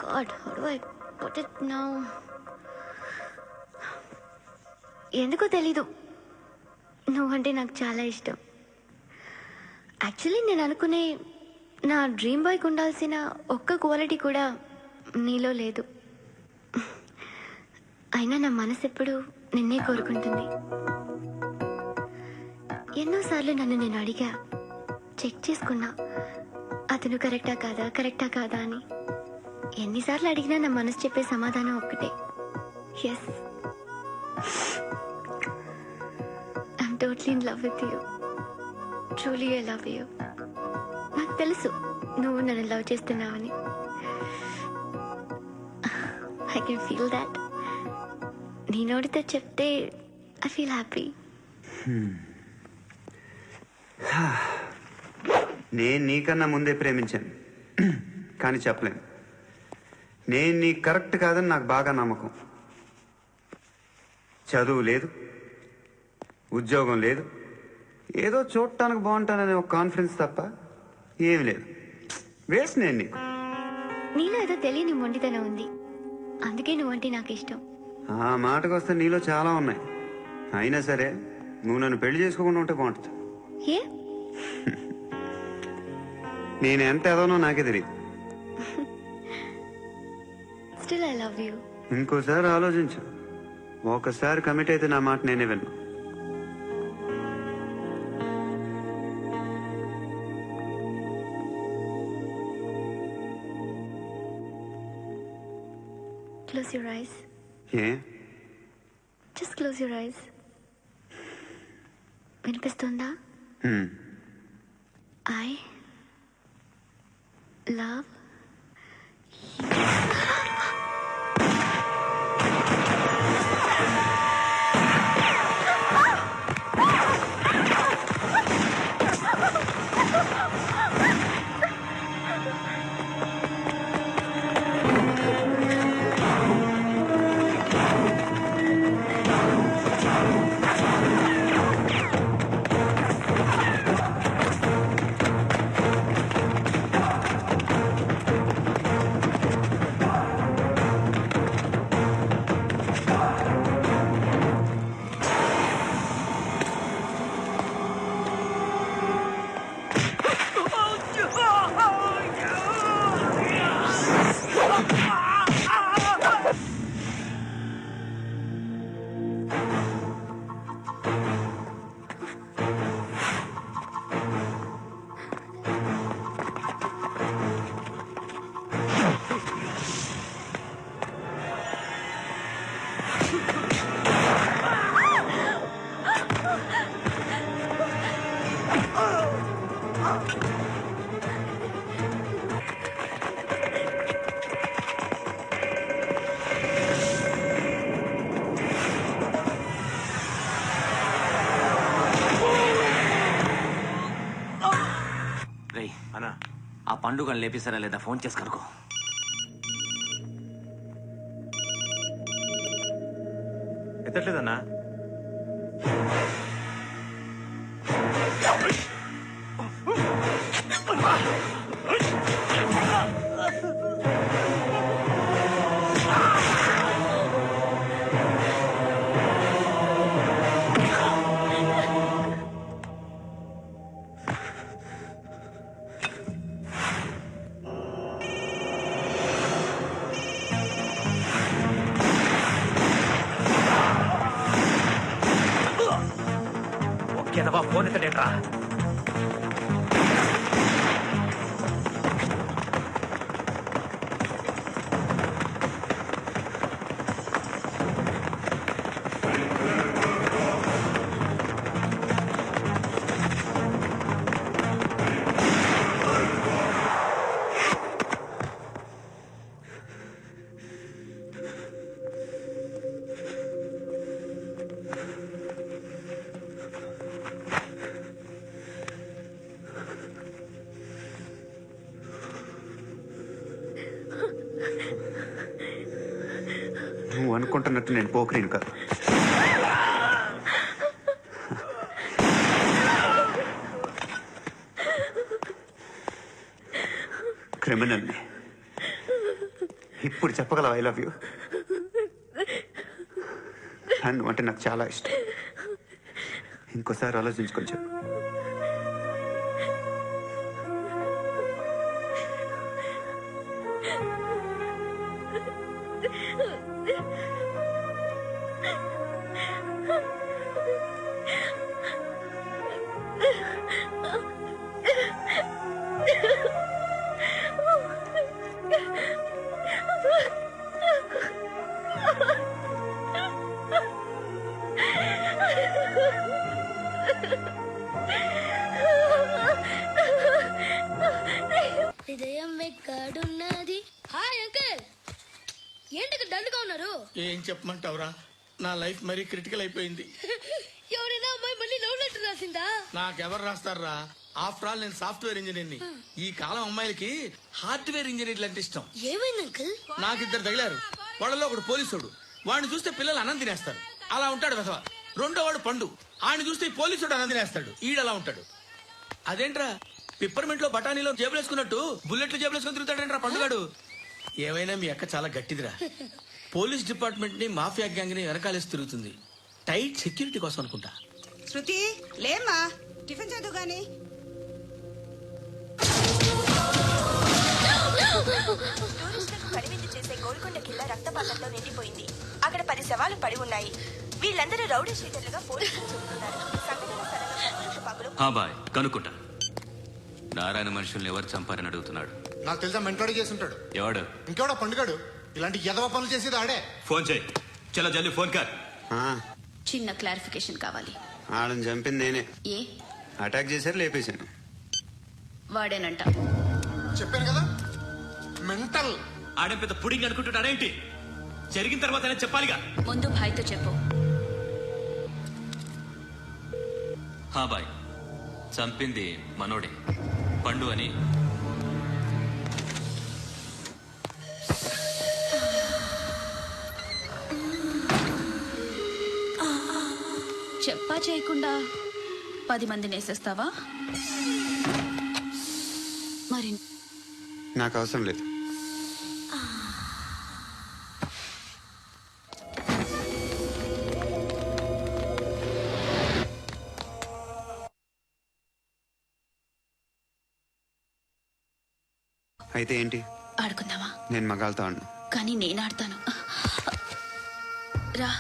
God, how do I put it now? ఎందుకో తెలీదు, నువ్వంటే నాకు చాలా ఇష్టం. యాక్చువల్లీ నేను అనుకునే నా డ్రీమ్ బాయ్కి ఉండాల్సిన ఒక్క క్వాలిటీ కూడా నీలో లేదు. అయినా నా మనసు ఎప్పుడు నిన్నే కోరుకుంటుంది. ఎన్నోసార్లు నన్ను నేను అడిగా, చెక్ చేసుకున్నా అతను కరెక్టా కాదా అని. ఎన్నిసార్లు అడిగినా నా మనసు చెప్పే సమాధానం ఒక్కటే, yes, I'm totally in love with you. Truly I love you. నాకు తెలుసు నువ్వు నన్ను లవ్ చేస్తున్నావని. I can feel that. నీ నోటితో చెప్తే ఐ ఫీల్ హ్యాపీ. నేను నీకన్నా ముందే ప్రేమించాను, కానీ చెప్పలేను. నేను నీకు కరెక్ట్ కాదని నాకు బాగా నమ్మకం. చదువు లేదు, ఉద్యోగం లేదు, ఏదో చూడటానికి బాగుంటాననే ఒక కాన్ఫిడెన్స్ తప్ప ఏమి లేదు. వేస్ట్ నేను నీకు. నీలో ఏదో తెలియని మొండితనం ఉంది, అందుకే నువ్వంటే నాకు ఇష్టం. ఆ మాటకు వస్తే నీలో చాలా ఉన్నాయి. అయినా సరే నువ్వు నన్ను పెళ్లి చేసుకోకుండా ఉంటే బాగుంటుంది. ఏ? నేను ఎంత ఎదవనో నాకే తెలియదు. Still I love you. ఇంకోసారి ఆలోచించు. ఒకసారి కమిట్ అయితే నా మాట నేనే విన్నా. Close your eyes. A? Just close your eyes. వినిపిస్తుందా? I love ఆ పండుగను లేపిస్తారా లేదా ఫోన్ చేసి కనుకో. ఎత్తట్లేదన్నా. ఓకేనవా? ఫోన్ ఎత్తడేట్రా? నువ్వు అనుకుంటున్నట్టు నేను పోకరీని కాదు. క్రిమినల్ని. ఇప్పుడు చెప్పగలవు ఐ లవ్ యూ. నన్ను అంటే నాకు చాలా ఇష్టం. ఇంకోసారి ఆలోచించుకొని చెప్పు. హృదయం ఎక్కడున్నది? హాయ్ అంకుల్, ఏంటి డల్గా ఉన్నారు? ఏం చెప్పమంటావురా, నా లైఫ్ మరీ క్రిటికల్ అయిపోయింది. ఎవరైనా అమ్మాయి మళ్ళీ లవ్ లెటర్ రాసిందా? నాకెవరు రాస్తారా? ఆఫ్టర్ ఆల్ నేను సాఫ్ట్వేర్ ఇంజనీర్ని. ఈ కాలం అమ్మాయిలకి హార్డ్వేర్ ఇంజనీర్లు అంటే ఇష్టం. ఏమైంది అంకుల్? నాకిద్దరు తగిలారు. వాళ్ళలో ఒకడు పోలీసుడు. వాడిని చూస్తే పిల్లలు అన్నం తినేస్తారు, అలా ఉంటాడు వెధవ. రెండో వాడు పండు. ఆయన చూస్తే ఈ పోలీసుడు అన్నం తినేస్తాడు, ఈడలా ఉంటాడు. అదేంట్రా పిప్పర్మెంట్ లో బఠానీలో జేబులేసుకున్నట్టు బుల్లెట్లు జేబులేసుకుని తిరుగుతాడేంట్రా పండుగాడు. ఏమైనా మీ అక్క చాలా గట్టిదిరా. పోలీస్ డిపార్ట్మెంట్ ని మాఫియా గ్యాంగ్ ని వెనకాలేసి తిరుగుతుంది. టైట్ సెక్యూరిటీ కోసం అనుకుంటా. శృతి లేమ్మా, టిఫిన్ చదువు గాని. టూరిస్టులకు కనువిందు చేసే గోల్కొండ కిల్లా రక్తపాతంతో నిండిపోయింది. అక్కడ 10 శవాలు పడి ఉన్నాయి. వీళ్ళందరూ రౌడీ షీటర్లుగా పోలీసులు చెబుతున్నారు. సంఘటన స్థలంలో బాయ్ కనుక్కుంటా. నారాయణ మనుషుల్ని ఎవరు చంపారని అడుగుతున్నాడు. నాకు తెలుసా మెంటోడి చేసి ఉంటాడు. ఎవడు? ఇంకెవడో పండుగాడు. ఇలాంటి ఎదవ పనులు చేసేది ఆడే. ఫోన్ చేయి. చలో జల్దీ ఫోన్ కర్. చిన్న క్లారిఫికేషన్ కావాలి. ఆడని చంపింది నేనే. ఏ అటాక్ చేశారు, లేపేశాను. వాడేనంట. చెప్పాను కదా మెంటల్. ఆడే పెద్ద పుడింగ్ అనుకుంటున్నాడేంటి? జరిగిన తర్వాత చెప్పాలిగా. ముందు భాయ్తో చెప్పు. బాయ్ చంపింది మనోడే, పండు అని. చెప్పా చేయకుండా 10 మందిని వేసేస్తావా? మరి నాకు అవసరం లేదు. అయితే ఏంటి? ఆడుకుందామా? నేను మగాళ్ళతో ఆడను. కానీ నేను ఆడతాను. రా.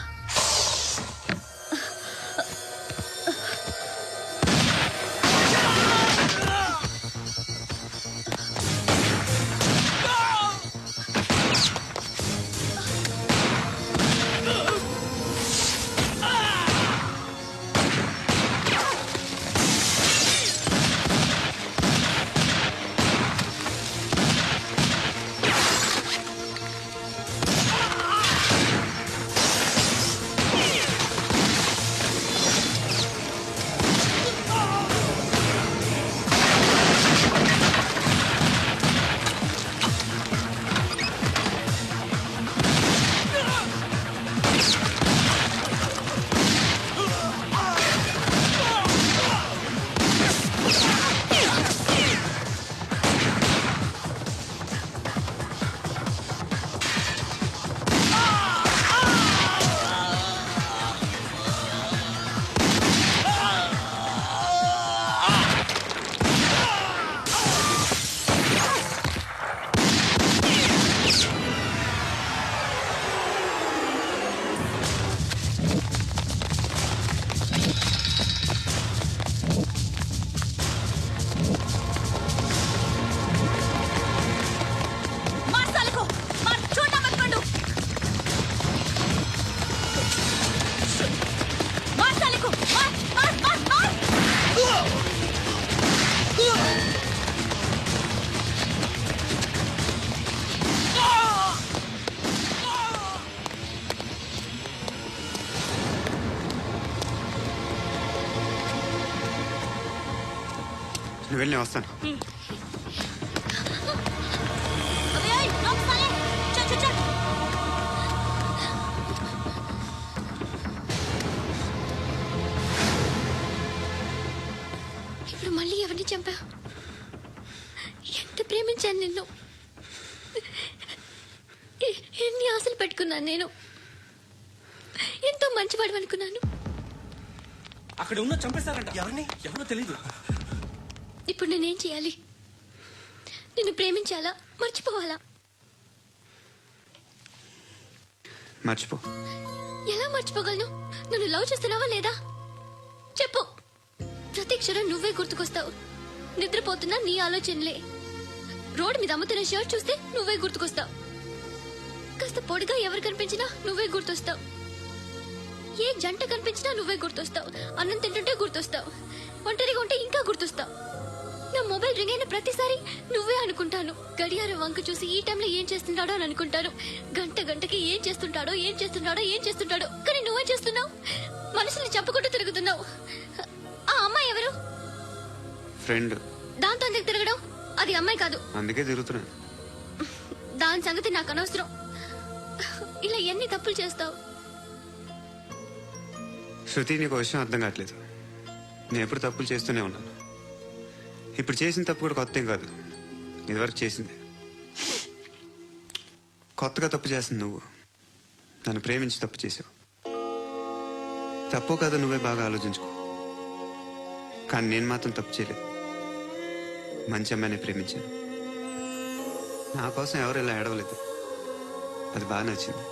నువ్వు వెళ్ళి నేను వస్తాను. ఇప్పుడు మళ్ళీ ఎవరిని చంపా? ఎంత ప్రేమించాను నిన్ను. పెట్టుకున్నాను నేను. ఎంతో మంచివాడు అనుకున్నాను. అక్కడ ఉన్న చంపేస్తారంట. ఎవరిని? ఎవరో తెలీదు. ఇప్పుడు నేనేం చేయాలి? నిన్ను ప్రేమించాలా, మర్చిపోవాలా? మర్చిపో. ఎలా మర్చిపోగలను? నన్ను లవ్ చేస్తున్నావా లేదా చెప్పు. ప్రతి క్షణం నువ్వే గుర్తుకొస్తావు. నిద్రపోతున్నా నీ ఆలోచనలే. రోడ్ మీద అమ్ముతున్న షర్ట్ చూస్తే నువ్వే గుర్తుకొస్తావు. కాస్త పొడిగా ఎవరు కనిపించినా నువ్వే గుర్తొస్తావు. ఏ జంట కనిపించినా నువ్వే గుర్తొస్తావు. అన్నం తింటుంటే గుర్తొస్తావు. ఒంటరిగా ఉంటే ఇంకా గుర్తొస్తావు. నా మొబైల్ రింగ్ అయిన ప్రతిసారి నువ్వే అనుకుంటాను. గడియారం వంక చూసి ఈ టైంలో ఏం చేస్తున్నాడో అని అనుకుంటాను. గంట గంటకి ఏం చేస్తుంటాడో కానీ నువ్వే చేస్తున్నావు. మనుషుల్ని చంపుకుంటూ తిరుగుతున్నావు. ఆ అమ్మాయి ఎవరు? ఫ్రెండ్. దాంతో ఎందుకు తిరగడం? అది అమ్మాయి కాదు. అందుకే తిరుగుతున్నా. దాని సంగతి నాకు అనవసరం. ఇలా ఎన్ని తప్పులు చేస్తావు? శృతి, నీకు విషయం అర్థం కావట్లేదు. నేను ఎప్పుడు తప్పులు చేస్తూనే ఉన్నాను. ఇప్పుడు చేసిన తప్పు కూడా కొత్త ఏం కాదు, ఇదివరకు చేసింది. కొత్తగా తప్పు చేస్తుంది నువ్వు. నన్ను ప్రేమించి తప్పు చేసావు. తప్పో కాదో నువ్వే బాగా ఆలోచించుకో. కానీ నేను మాత్రం తప్పు చేయలేదు. మంచి అమ్మాయిని ప్రేమించాను. నా కోసం ఎవరు ఇలా ఏడవలేదు. అది బాగా నచ్చింది.